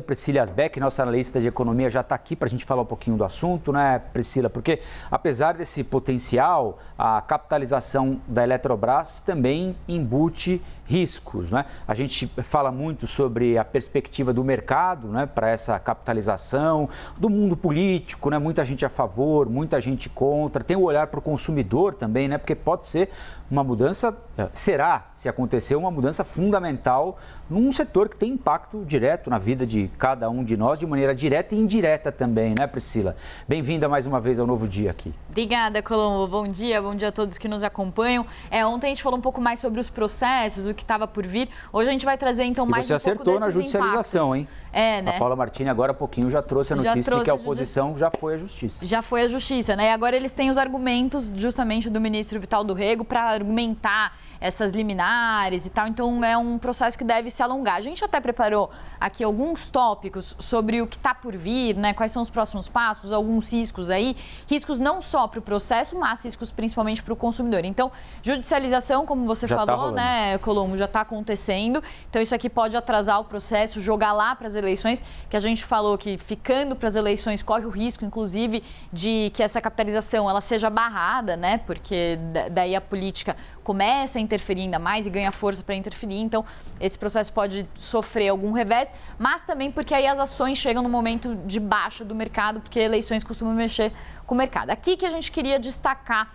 Priscila Asbeck, nossa analista de economia, já está aqui para a gente falar um pouquinho do assunto, né, Priscila? Porque apesar desse potencial, a capitalização da Eletrobras também embute riscos, né? A gente fala muito sobre a perspectiva do mercado, né, para essa capitalização, do mundo político, né? Muita gente a favor, muita gente contra. Tem o olhar para o consumidor também, né? Porque pode ser uma mudança, será, se acontecer, uma mudança fundamental num setor que tem impacto direto na vida de cada um de nós, de maneira direta e indireta também, né, Priscila? Bem-vinda mais uma vez ao Novo Dia aqui. Obrigada, Colombo. Bom dia a todos que nos acompanham. Ontem a gente falou um pouco mais sobre os processos, o que estava por vir. Hoje a gente vai trazer então mais um pouco desses impactos. Você acertou na judicialização, hein? Né? A Paula Martini agora há pouquinho já trouxe a notícia de que a oposição já foi à justiça. Já foi à justiça, né? E agora eles têm os argumentos justamente do ministro Vital do Rego para argumentar essas liminares e tal. Então é um processo que deve se alongar. A gente até preparou aqui alguns tópicos sobre o que está por vir, né? Quais são os próximos passos, alguns riscos aí. Riscos não só para o processo, mas riscos principalmente para o consumidor. Então, judicialização, como você já falou, né, Colombo, já está acontecendo. Então isso aqui pode atrasar o processo, jogar lá para as eleições, que a gente falou que ficando para as eleições corre o risco, inclusive, de que essa capitalização ela seja barrada, né? Porque daí a política começa a interferir ainda mais e ganha força para interferir. Então, esse processo pode sofrer algum revés, mas também porque aí as ações chegam no momento de baixa do mercado, porque eleições costumam mexer com o mercado. Aqui que a gente queria destacar,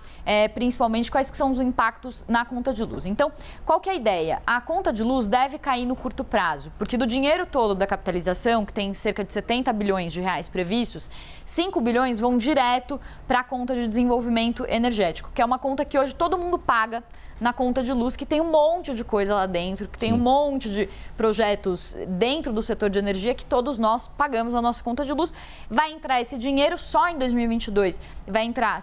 principalmente, quais que são os impactos na conta de luz. Então, qual que é a ideia? A conta de luz deve cair no curto prazo, porque do dinheiro todo da capitalização, que tem cerca de 70 bilhões de reais previstos, 5 bilhões vão direto para a conta de desenvolvimento energético, que é uma conta que hoje todo mundo paga na conta de luz, que tem um monte de coisa lá dentro, que tem um monte de projetos dentro do setor de energia que todos nós pagamos na nossa conta de luz. Vai entrar esse dinheiro só em 2022, vai entrar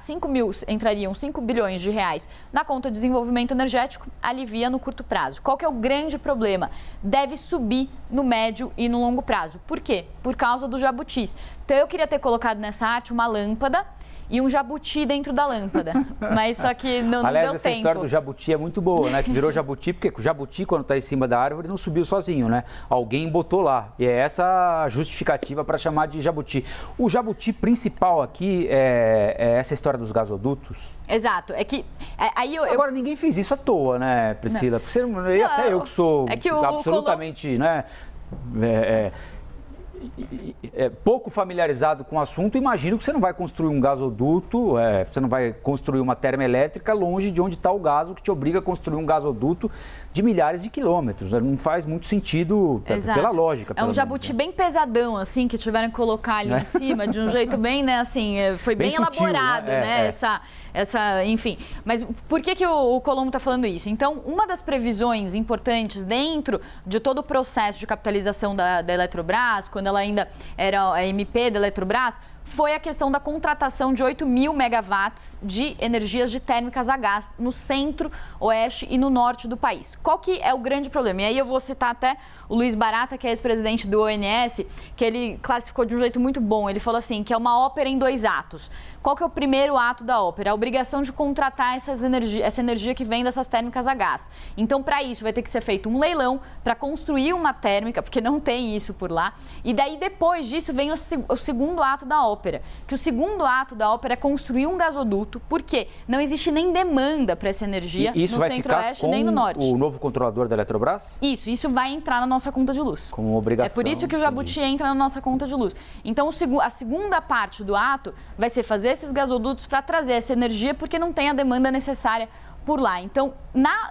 entrariam 5 bilhões de reais na conta de desenvolvimento energético, alivia no curto prazo. Qual que é o grande problema? Deve subir no médio e no longo prazo. Por quê? Por causa dos jabutis. Então eu queria ter colocado nessa arte uma lâmpada e um jabuti dentro da lâmpada, mas só que não deu tempo. Aliás, essa história do jabuti é muito boa, né? Que virou jabuti, porque o jabuti, quando está em cima da árvore, não subiu sozinho, né? Alguém botou lá. E é essa a justificativa para chamar de jabuti. O jabuti principal aqui é essa história dos gasodutos? Exato. É que Agora, ninguém fez isso à toa, né, Priscila? Porque até eu que sou absolutamente, né? Pouco familiarizado com o assunto, imagino que você não vai construir um gasoduto, você não vai construir uma termoelétrica longe de onde está o gás, o que te obriga a construir um gasoduto de milhares de quilômetros. Não faz muito sentido pela lógica. É um jabuti bem pesadão, assim, que tiveram que colocar ali em cima, de um jeito bem, né, assim, foi bem sutil, elaborado, né, enfim. Mas por que o Colombo está falando isso? Então, uma das previsões importantes dentro de todo o processo de capitalização da Eletrobras, quando ela ainda era a MP da Eletrobras, foi a questão da contratação de 8 mil megawatts de energias de térmicas a gás no centro, oeste e no norte do país. Qual que é o grande problema? E aí eu vou citar até o Luiz Barata, que é ex-presidente do ONS, que ele classificou de um jeito muito bom. Ele falou assim, que é uma ópera em 2 atos. Qual que é o primeiro ato da ópera? A obrigação de contratar essa energia que vem dessas térmicas a gás. Então, para isso, vai ter que ser feito um leilão para construir uma térmica, porque não tem isso por lá. E daí, depois disso, vem o segundo ato da ópera. Que o segundo ato da ópera é construir um gasoduto, porque não existe nem demanda para essa energia no centro-oeste nem no norte. O novo controlador da Eletrobras? Isso vai entrar na nossa conta de luz. Como obrigação. É por isso que o jabuti entra na nossa conta de luz. Então, a segunda parte do ato vai ser fazer esses gasodutos para trazer essa energia, porque não tem a demanda necessária por lá. Então,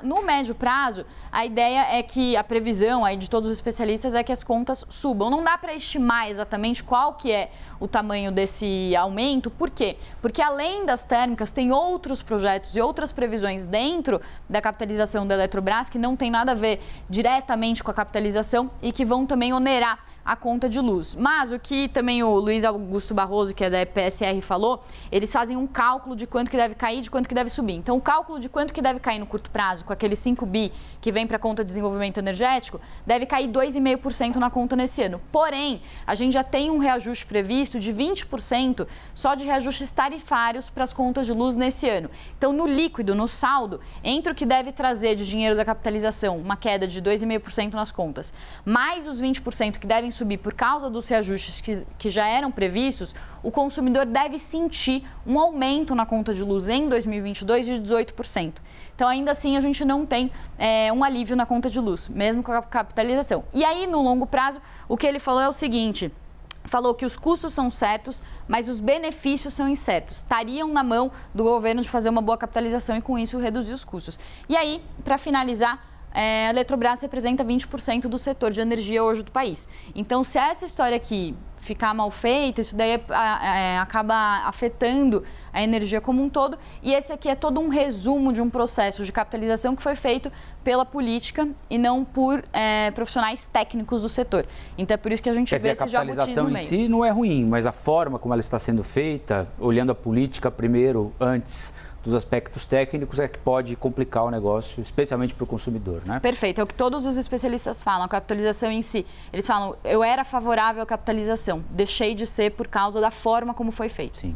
no médio prazo, a ideia é que a previsão aí de todos os especialistas é que as contas subam. Não dá para estimar exatamente qual que é o tamanho desse aumento. Por quê? Porque além das térmicas, tem outros projetos e outras previsões dentro da capitalização da Eletrobras que não tem nada a ver diretamente com a capitalização e que vão também onerar a conta de luz. Mas o que também o Luiz Augusto Barroso, que é da PSR, falou, eles fazem um cálculo de quanto que deve cair, de quanto que deve subir. Então, o cálculo de quanto que deve cair no curto prazo, com aquele 5 bi que vem para a conta de desenvolvimento energético, deve cair 2,5% na conta nesse ano. Porém, a gente já tem um reajuste previsto de 20% só de reajustes tarifários para as contas de luz nesse ano. Então, no líquido, no saldo, entre o que deve trazer de dinheiro da capitalização, uma queda de 2,5% nas contas, mais os 20% que devem devem subir por causa dos reajustes que já eram previstos, o consumidor deve sentir um aumento na conta de luz em 2022 de 18%. Então, ainda assim, a gente não tem um alívio na conta de luz, mesmo com a capitalização. E aí, no longo prazo, o que ele falou é o seguinte: falou que os custos são certos, mas os benefícios são incertos. Estariam na mão do governo de fazer uma boa capitalização e, com isso, reduzir os custos. E aí, para finalizar, a Eletrobras representa 20% do setor de energia hoje do país. Então, se essa história aqui ficar mal feita, isso daí acaba afetando a energia como um todo. E esse aqui é todo um resumo de um processo de capitalização que foi feito pela política e não por profissionais técnicos do setor. Então, é por isso que a gente vê esse jabutis no meio. A capitalização em si não é ruim, mas a forma como ela está sendo feita, olhando a política primeiro, antes dos aspectos técnicos, é que pode complicar o negócio, especialmente para o consumidor, né? Perfeito, é o que todos os especialistas falam, a capitalização em si. Eles falam, eu era favorável à capitalização, deixei de ser por causa da forma como foi feito. Sim.